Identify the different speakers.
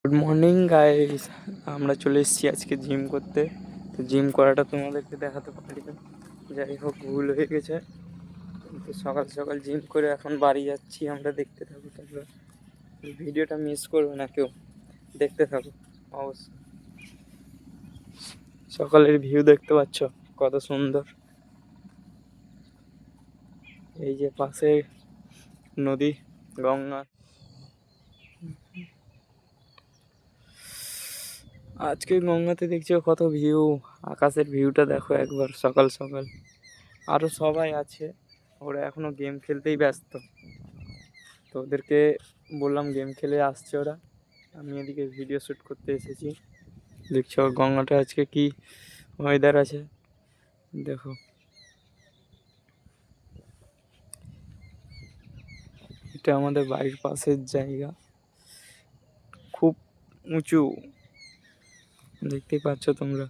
Speaker 1: Good morning guys, আমরা চলে এসেছি আজকে জিম করতে। তো জিম করাটা তোমাদেরকে দেখাতে পারি না, যাই হোক ভুল হয়ে গেছে। তো সকাল সকাল জিম করে এখন বাড়ি যাচ্ছি আমরা। দেখতে থাকো তোমরা, ভিডিওটা মিস করবে না কেউ, দেখতে থাকো অবশ্যই। সকালের ভিউ দেখতে পাচ্ছ কত সুন্দর। এই যে পাশে নদী গঙ্গা। আজকে গঙ্গাতে দেখছো কত ভিউ, আকাশের ভিউটা দেখো একবার সকাল সকাল। আরও সবাই আছে, ওরা এখনো গেম খেলতেই ব্যস্ত। তো ওদেরকে বললাম গেম খেলে আসছে ওরা, আমি এদিকে ভিডিও শ্যুট করতে এসেছি। দেখছো গঙ্গাটা আজকে কি ওয়েদার আছে দেখো। এটা আমাদের বাড়ির পাশের জায়গা, খুব উঁচু, দেখতেই পাচ্ছ তোমরা।